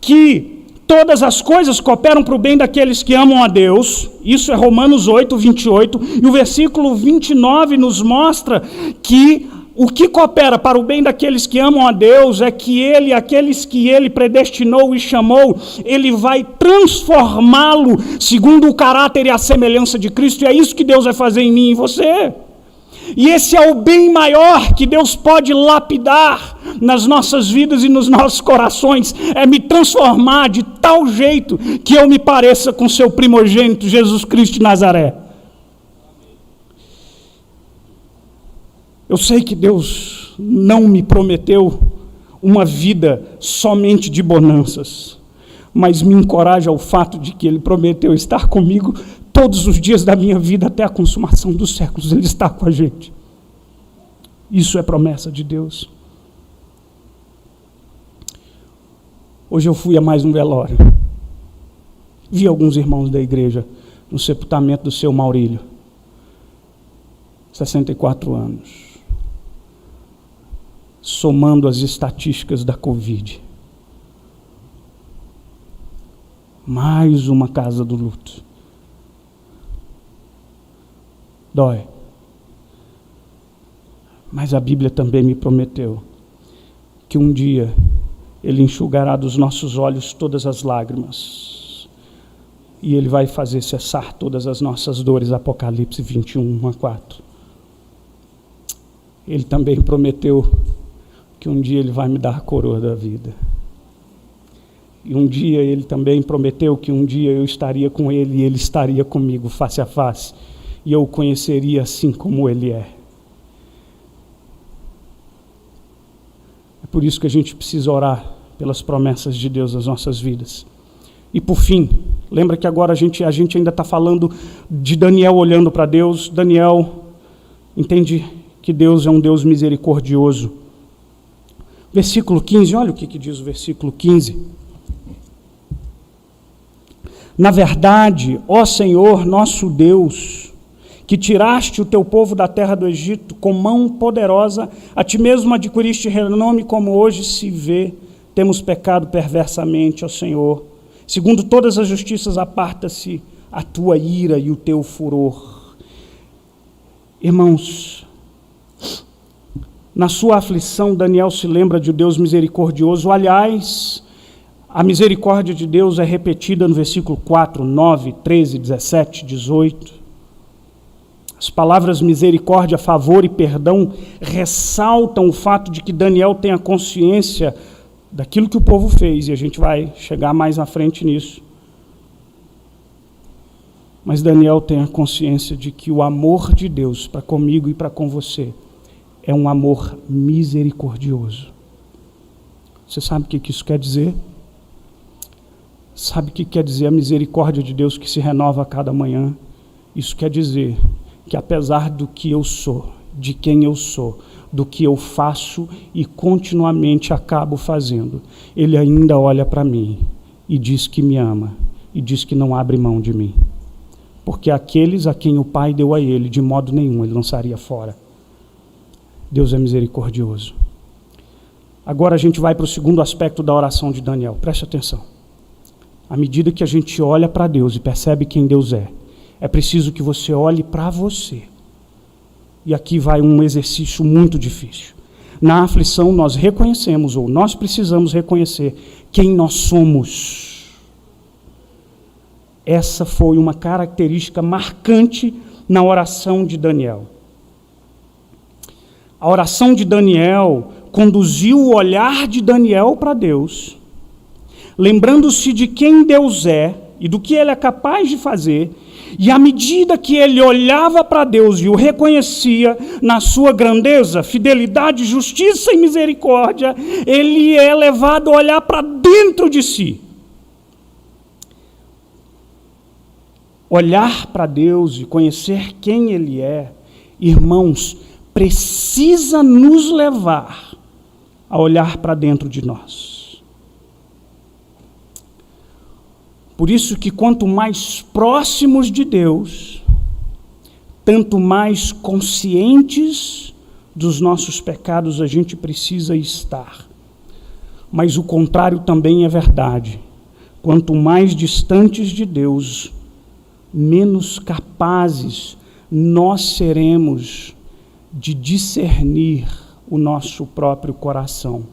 que todas as coisas cooperam para o bem daqueles que amam a Deus. Isso é Romanos 8:28. E o versículo 29 nos mostra que o que coopera para o bem daqueles que amam a Deus é que Ele, aqueles que Ele predestinou e chamou, Ele vai transformá-lo segundo o caráter e a semelhança de Cristo. E é isso que Deus vai fazer em mim e você. E esse é o bem maior que Deus pode lapidar nas nossas vidas e nos nossos corações, é me transformar de tal jeito que eu me pareça com seu primogênito, Jesus Cristo de Nazaré. Eu sei que Deus não me prometeu uma vida somente de bonanças, mas me encoraja ao fato de que Ele prometeu estar comigo todos os dias da minha vida até a consumação dos séculos. Ele está com a gente. Isso é promessa de Deus. Hoje eu fui a mais um velório. Vi alguns irmãos da igreja no sepultamento do seu Maurílio. 64 anos. Somando as estatísticas da Covid. Mais uma casa do luto. Dói. Mas a Bíblia também me prometeu que um dia Ele enxugará dos nossos olhos todas as lágrimas. E Ele vai fazer cessar todas as nossas dores. Apocalipse 21:1-4. Ele também prometeu que um dia Ele vai me dar a coroa da vida. E um dia Ele também prometeu que um dia eu estaria com Ele e Ele estaria comigo face a face. E eu o conheceria assim como Ele é. É por isso que a gente precisa orar pelas promessas de Deus nas nossas vidas. E por fim, lembra que agora a gente ainda está falando de Daniel olhando para Deus. Daniel entende que Deus é um Deus misericordioso. Versículo 15, olha o que diz o versículo 15. Na verdade, ó Senhor, nosso Deus, que tiraste o teu povo da terra do Egito com mão poderosa, a ti mesmo adquiriste renome como hoje se vê, temos pecado perversamente, ó Senhor. Segundo todas as justiças aparta-se a tua ira e o teu furor. Irmãos, Na sua aflição, Daniel se lembra de um Deus misericordioso. Aliás, a misericórdia de Deus é repetida no versículo 4, 9, 13, 17, 18. As palavras misericórdia, favor e perdão ressaltam o fato de que Daniel tem a consciência daquilo que o povo fez, e a gente vai chegar mais à frente nisso. Mas Daniel tem a consciência de que o amor de Deus para comigo e para com você é um amor misericordioso. Você sabe o que isso quer dizer? Sabe o que quer dizer a misericórdia de Deus que se renova a cada manhã? Isso quer dizer que apesar do que eu sou, de quem eu sou, do que eu faço e continuamente acabo fazendo, Ele ainda olha para mim e diz que me ama e diz que não abre mão de mim. Porque aqueles a quem o Pai deu a Ele, de modo nenhum Ele lançaria fora. Deus é misericordioso. Agora a gente vai para o segundo aspecto da oração de Daniel. Preste atenção. À medida que a gente olha para Deus e percebe quem Deus é preciso que você olhe para você. E aqui vai um exercício muito difícil. Na aflição nós reconhecemos, ou nós precisamos reconhecer, quem nós somos. Essa foi uma característica marcante na oração de Daniel. A oração de Daniel conduziu o olhar de Daniel para Deus, lembrando-se de quem Deus é e do que Ele é capaz de fazer, e à medida que ele olhava para Deus e o reconhecia na sua grandeza, fidelidade, justiça e misericórdia, ele é levado a olhar para dentro de si. Olhar para Deus e conhecer quem Ele é, irmãos, precisa nos levar a olhar para dentro de nós. Por isso que quanto mais próximos de Deus, tanto mais conscientes dos nossos pecados a gente precisa estar. Mas o contrário também é verdade. Quanto mais distantes de Deus, menos capazes nós seremos de discernir o nosso próprio coração.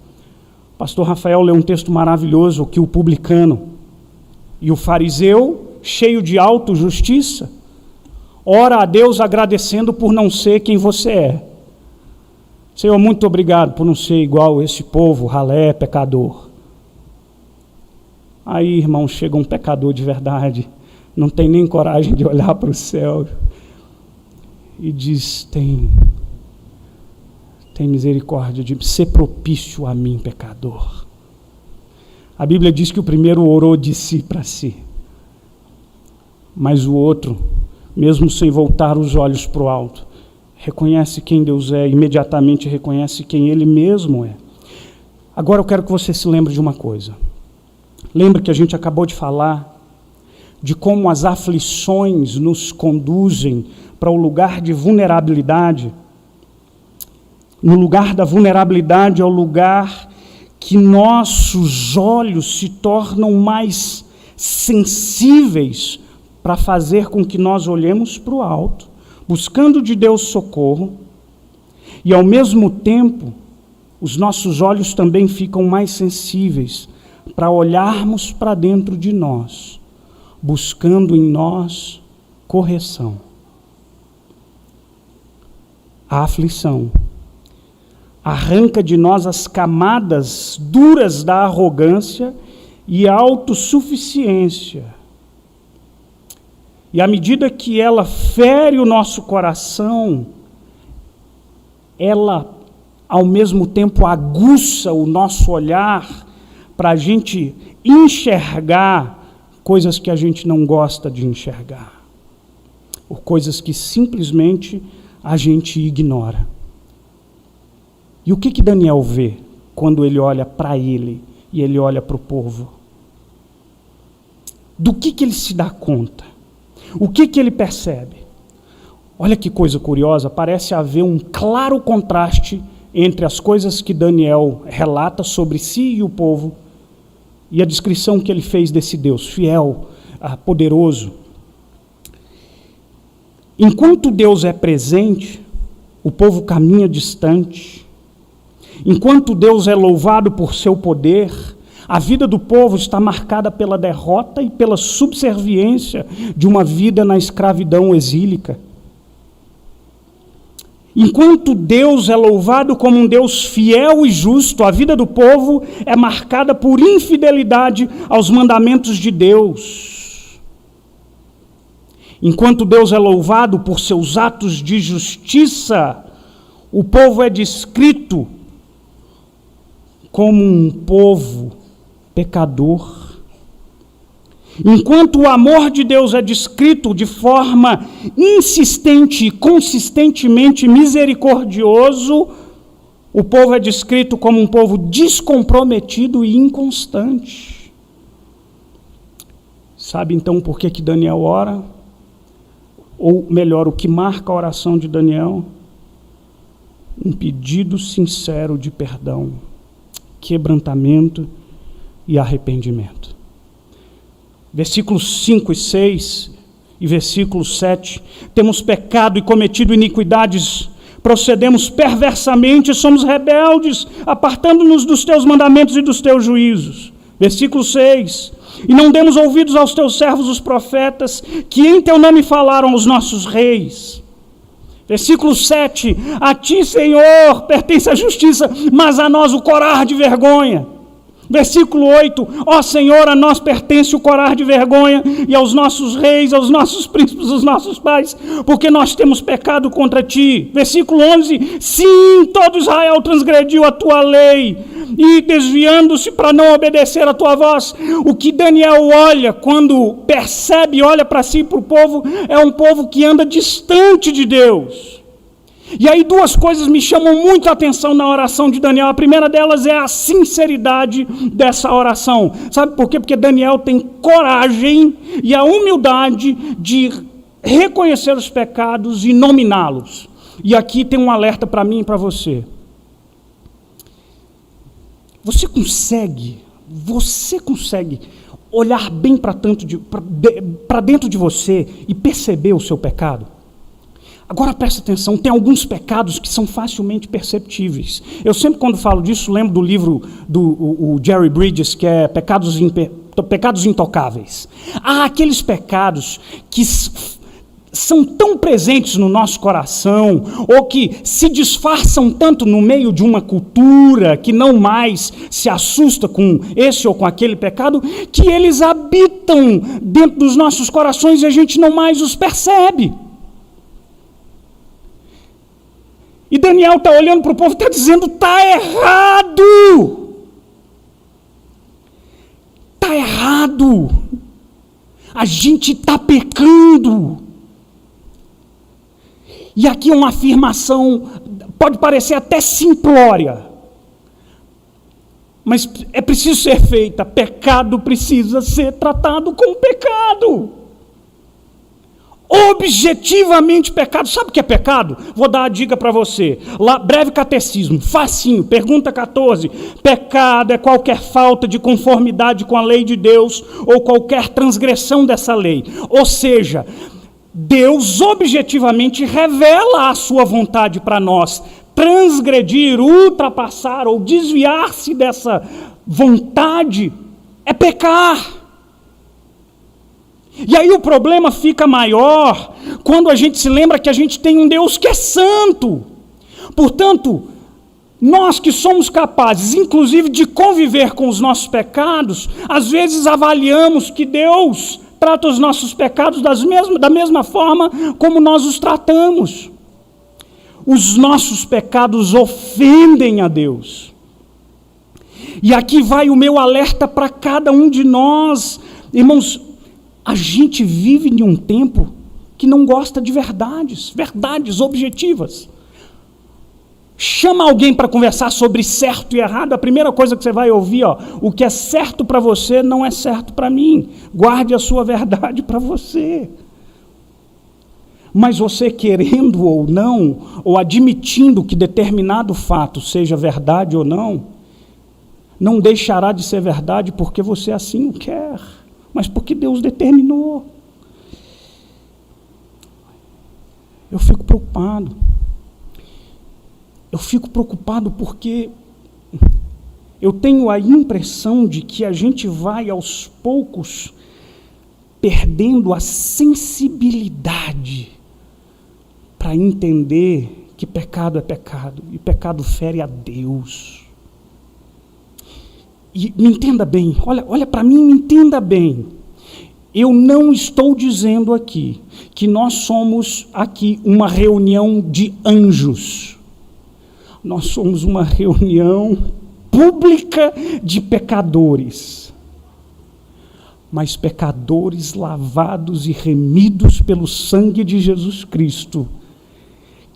O pastor Rafael leu um texto maravilhoso que o publicano e o fariseu, cheio de autojustiça, ora a Deus agradecendo por não ser quem você é. Senhor, muito obrigado por não ser igual esse povo, ralé, pecador. Aí, irmão, chega um pecador de verdade, não tem nem coragem de olhar para o céu e diz, tem misericórdia de ser propício a mim, pecador. A Bíblia diz que o primeiro orou de si para si, mas o outro, mesmo sem voltar os olhos para o alto, reconhece quem Deus é, imediatamente reconhece quem Ele mesmo é. Agora eu quero que você se lembre de uma coisa. Lembre que a gente acabou de falar de como as aflições nos conduzem para o lugar de vulnerabilidade. No lugar da vulnerabilidade é o lugar que nossos olhos se tornam mais sensíveis para fazer com que nós olhemos para o alto, buscando de Deus socorro, e ao mesmo tempo, os nossos olhos também ficam mais sensíveis para olharmos para dentro de nós, buscando em nós correção. A aflição arranca de nós as camadas duras da arrogância e autossuficiência. E à medida que ela fere o nosso coração, ela, ao mesmo tempo, aguça o nosso olhar para a gente enxergar coisas que a gente não gosta de enxergar, ou coisas que simplesmente a gente ignora. E o que Daniel vê quando ele olha para ele e ele olha para o povo? Do que ele se dá conta? O que ele percebe? Olha que coisa curiosa, parece haver um claro contraste entre as coisas que Daniel relata sobre si e o povo e a descrição que ele fez desse Deus fiel, poderoso. Enquanto Deus é presente, o povo caminha distante, Enquanto Deus é louvado por seu poder, a vida do povo está marcada pela derrota e pela subserviência de uma vida na escravidão exílica. Enquanto Deus é louvado como um Deus fiel e justo, a vida do povo é marcada por infidelidade aos mandamentos de Deus. Enquanto Deus é louvado por seus atos de justiça, o povo é descrito como um povo pecador. Enquanto o amor de Deus é descrito de forma insistente e consistentemente misericordioso, o povo é descrito como um povo descomprometido e inconstante. Sabe então por que Daniel ora? Ou melhor, o que marca a oração de Daniel? Um pedido sincero de perdão, quebrantamento e arrependimento. Versículos 5 e 6 e versículo 7, temos pecado e cometido iniquidades, procedemos perversamente, somos rebeldes, apartando-nos dos teus mandamentos e dos teus juízos. Versículo 6, e não demos ouvidos aos teus servos os profetas, que em teu nome falaram aos nossos reis. Versículo 7, a ti, Senhor, pertence a justiça, mas a nós o corar de vergonha. Versículo 8, ó Senhor, a nós pertence o corar de vergonha, e aos nossos reis, aos nossos príncipes, aos nossos pais, porque nós temos pecado contra ti. Versículo 11, sim, todo Israel transgrediu a tua lei, e desviando-se para não obedecer a tua voz. O que Daniel olha, quando percebe, olha para si e para o povo, é um povo que anda distante de Deus. E aí duas coisas me chamam muito a atenção na oração de Daniel. A primeira delas é a sinceridade dessa oração. Sabe por quê? Porque Daniel tem coragem e a humildade de reconhecer os pecados e nominá-los. E aqui tem um alerta para mim e para você. Você consegue olhar bem para dentro de você e perceber o seu pecado? Agora presta atenção, tem alguns pecados que são facilmente perceptíveis. Eu sempre, quando falo disso, lembro do livro do Jerry Bridges, que é Pecados Intocáveis. Há aqueles pecados que são tão presentes no nosso coração, ou que se disfarçam tanto no meio de uma cultura que não mais se assusta com esse ou com aquele pecado, que eles habitam dentro dos nossos corações e a gente não mais os percebe. E Daniel está olhando para o povo e está dizendo, está errado. Está errado. A gente está pecando. E aqui uma afirmação, pode parecer até simplória, mas é preciso ser feita. Pecado precisa ser tratado como pecado. Objetivamente pecado. Sabe o que é pecado? Vou dar a dica para você. Lá, breve catecismo, facinho, pergunta 14. Pecado é qualquer falta de conformidade com a lei de Deus ou qualquer transgressão dessa lei. Ou seja, Deus objetivamente revela a sua vontade para nós. Transgredir, ultrapassar ou desviar-se dessa vontade é pecar. E aí o problema fica maior quando a gente se lembra que a gente tem um Deus que é santo. Portanto, nós que somos capazes, inclusive, de conviver com os nossos pecados, às vezes avaliamos que Deus trata os nossos pecados da mesma forma como nós os tratamos. Os nossos pecados ofendem a Deus. E aqui vai o meu alerta para cada um de nós. Irmãos, a gente vive em um tempo que não gosta de verdades objetivas. Chama alguém para conversar sobre certo e errado, a primeira coisa que você vai ouvir, o que é certo para você não é certo para mim. Guarde a sua verdade para você. Mas você querendo ou não, ou admitindo que determinado fato seja verdade ou não, não deixará de ser verdade porque você assim o quer, mas porque Deus determinou. Eu fico preocupado. Eu fico preocupado porque eu tenho a impressão de que a gente vai aos poucos perdendo a sensibilidade para entender que pecado é pecado e pecado fere a Deus. E me entenda bem, olha para mim, me entenda bem. Eu não estou dizendo aqui que nós somos aqui uma reunião de anjos. Nós somos uma reunião pública de pecadores. Mas pecadores lavados e remidos pelo sangue de Jesus Cristo,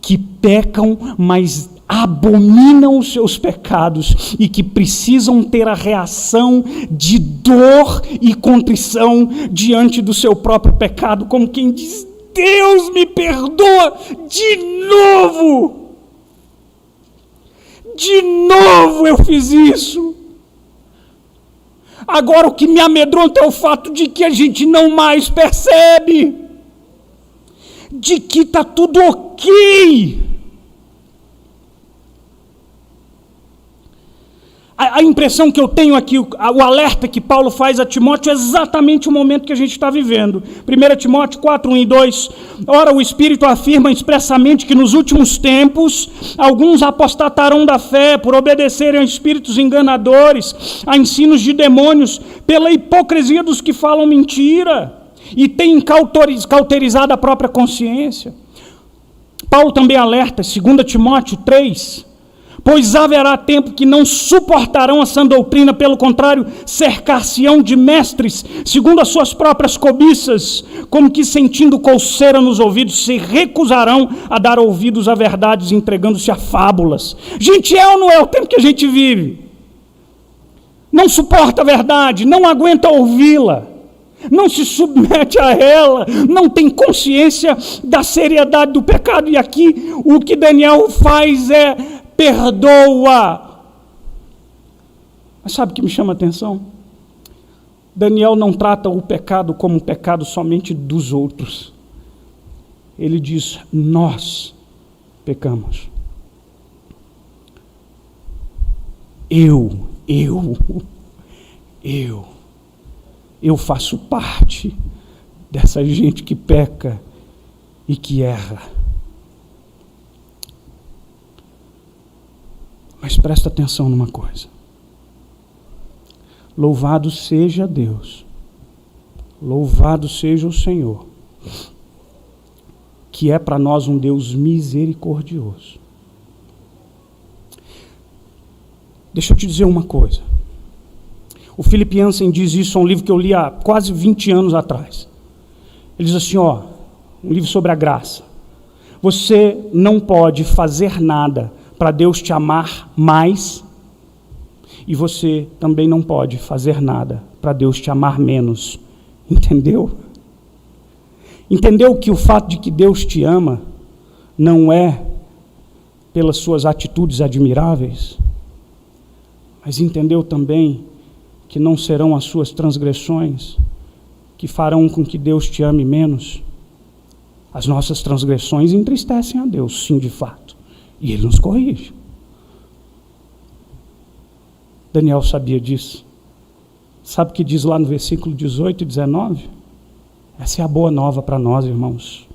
que pecam, mas abominam os seus pecados e que precisam ter a reação de dor e contrição diante do seu próprio pecado, como quem diz: Deus, me perdoa de novo! De novo eu fiz isso. Agora o que me amedronta é o fato de que a gente não mais percebe, de que está tudo ok. A impressão que eu tenho aqui, o alerta que Paulo faz a Timóteo é exatamente o momento que a gente está vivendo. 1 Timóteo 4, 1 e 2. Ora, o Espírito afirma expressamente que nos últimos tempos alguns apostatarão da fé por obedecerem a espíritos enganadores, a ensinos de demônios, pela hipocrisia dos que falam mentira e têm cauterizado a própria consciência. Paulo também alerta, 2 Timóteo 3, pois haverá tempo que não suportarão a sã doutrina, pelo contrário, cercar-se-ão de mestres, segundo as suas próprias cobiças, como que sentindo coceira nos ouvidos, se recusarão a dar ouvidos a verdades, entregando-se a fábulas. Gente, é ou não é o tempo que a gente vive? Não suporta a verdade, não aguenta ouvi-la, não se submete a ela, não tem consciência da seriedade do pecado. E aqui o que Daniel faz é: perdoa. Mas sabe o que me chama a atenção? Daniel não trata o pecado como um pecado somente dos outros. Ele diz: nós pecamos. Eu faço parte dessa gente que peca e que erra. Mas presta atenção numa coisa. Louvado seja Deus, louvado seja o Senhor, que é para nós um Deus misericordioso. Deixa eu te dizer uma coisa. O Philip Yancey diz isso, é um livro que eu li há quase 20 anos atrás. Ele diz assim, um livro sobre a graça. Você não pode fazer nada para Deus te amar mais, e você também não pode fazer nada para Deus te amar menos. Entendeu? Entendeu que o fato de que Deus te ama não é pelas suas atitudes admiráveis, mas entendeu também que não serão as suas transgressões que farão com que Deus te ame menos? As nossas transgressões entristecem a Deus, sim, de fato. E Ele nos corrige. Daniel sabia disso. Sabe o que diz lá no versículo 18 e 19? Essa é a boa nova para nós, irmãos.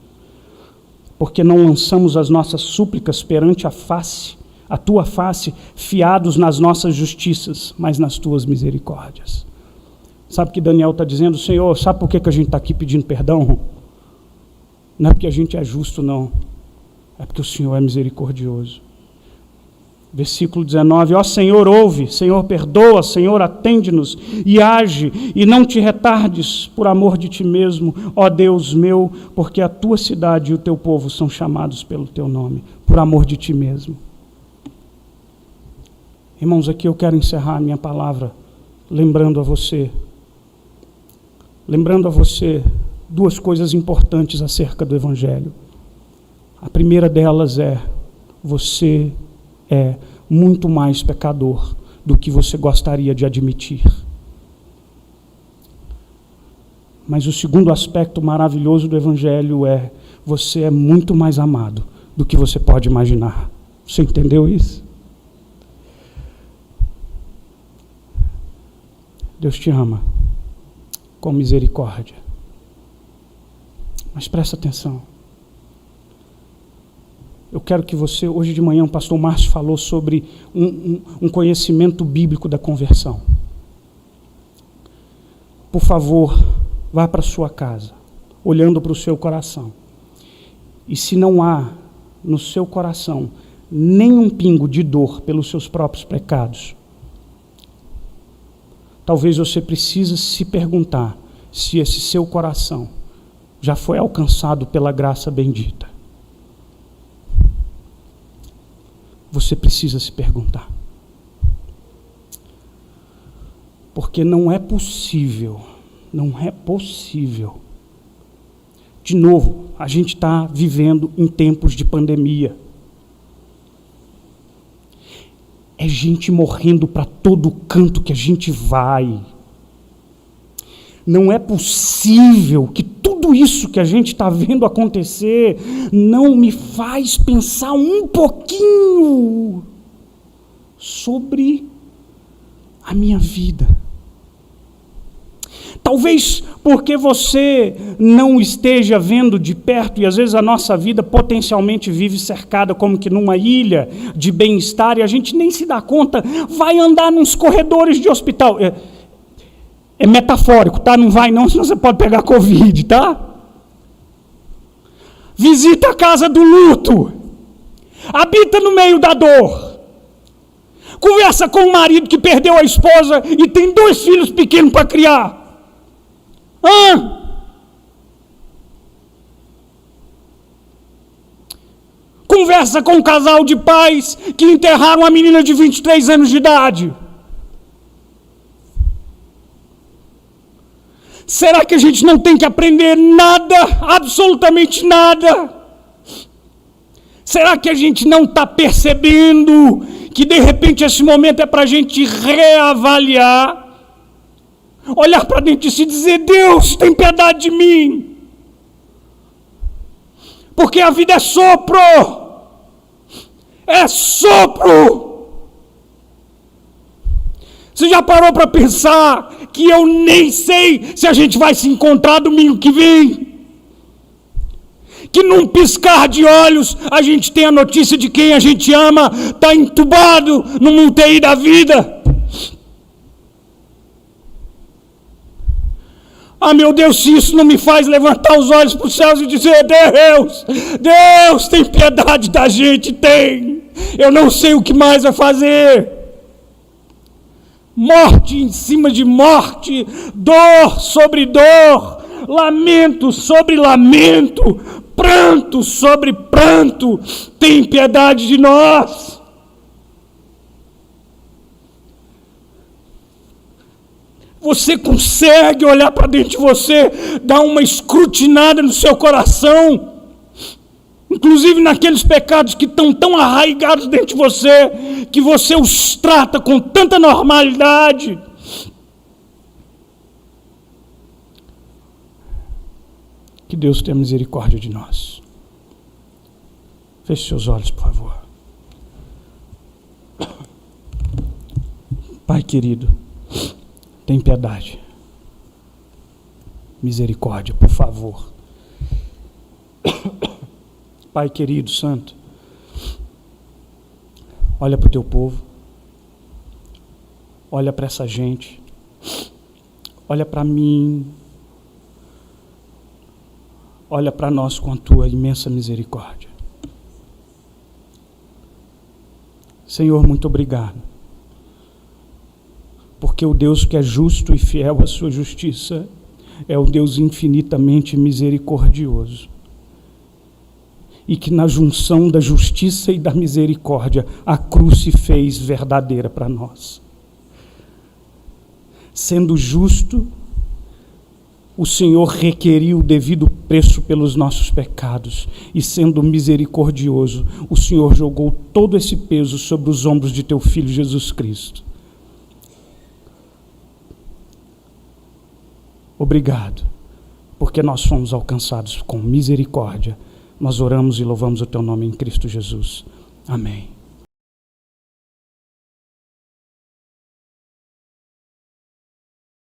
Porque não lançamos as nossas súplicas perante a tua face, fiados nas nossas justiças, mas nas tuas misericórdias. Sabe o que Daniel está dizendo? Senhor, sabe por que a gente está aqui pedindo perdão? Não é porque a gente é justo, não. É porque o Senhor é misericordioso. Versículo 19, ó Senhor, ouve, Senhor, perdoa, Senhor, atende-nos e age, e não te retardes por amor de ti mesmo, ó Deus meu, porque a tua cidade e o teu povo são chamados pelo teu nome, por amor de ti mesmo. Irmãos, aqui eu quero encerrar a minha palavra lembrando a você duas coisas importantes acerca do Evangelho. A primeira delas é: você é muito mais pecador do que você gostaria de admitir. Mas o segundo aspecto maravilhoso do Evangelho é: você é muito mais amado do que você pode imaginar. Você entendeu isso? Deus te ama com misericórdia. Mas presta atenção. Eu quero que você, hoje de manhã o pastor Márcio falou sobre um conhecimento bíblico da conversão. Por favor, vá para a sua casa, olhando para o seu coração. E se não há no seu coração nenhum pingo de dor pelos seus próprios pecados, talvez você precise se perguntar se esse seu coração já foi alcançado pela graça bendita. Você precisa se perguntar. Porque não é possível. De novo, a gente está vivendo em tempos de pandemia. É gente morrendo para todo canto que a gente vai. Não é possível que tudo isso que a gente está vendo acontecer não me faz pensar um pouquinho sobre a minha vida. Talvez porque você não esteja vendo de perto, e às vezes a nossa vida potencialmente vive cercada como que numa ilha de bem-estar, e a gente nem se dá conta, vai andar nos corredores de hospital. É metafórico, tá? Não vai não, senão você pode pegar Covid, tá? Visita a casa do luto. Habita no meio da dor. Conversa com o marido que perdeu a esposa e tem 2 filhos pequenos para criar. Conversa com um casal de pais que enterraram uma menina de 23 anos de idade. Será que a gente não tem que aprender nada, absolutamente nada? Será que a gente não está percebendo que de repente esse momento é para a gente reavaliar? Olhar para dentro de si e dizer: Deus, tem piedade de mim. Porque a vida é sopro. É sopro. Você já parou para pensar que eu nem sei se a gente vai se encontrar domingo que vem? Que num piscar de olhos a gente tem a notícia de quem a gente ama está entubado numa UTI da vida. Ah, meu Deus, se isso não me faz levantar os olhos para os céus e dizer: Deus, tem piedade da gente, tem. Eu não sei o que mais vai fazer. Morte em cima de morte, dor sobre dor, lamento sobre lamento, pranto sobre pranto, tem piedade de nós. Você consegue olhar para dentro de você, dar uma escrutinada no seu coração, inclusive naqueles pecados que estão tão arraigados dentro de você, que você os trata com tanta normalidade. Que Deus tenha misericórdia de nós. Feche seus olhos, por favor. Pai querido, tem piedade. Misericórdia, por favor. Pai querido, santo, olha para o teu povo, olha para essa gente, olha para mim, olha para nós com a tua imensa misericórdia. Senhor, muito obrigado, porque o Deus que é justo e fiel à sua justiça é o Deus infinitamente misericordioso. E que na junção da justiça e da misericórdia, a cruz se fez verdadeira para nós. Sendo justo, o Senhor requeriu o devido preço pelos nossos pecados. E sendo misericordioso, o Senhor jogou todo esse peso sobre os ombros de teu Filho Jesus Cristo. Obrigado, porque nós fomos alcançados com misericórdia. Nós oramos e louvamos o teu nome em Cristo Jesus. Amém.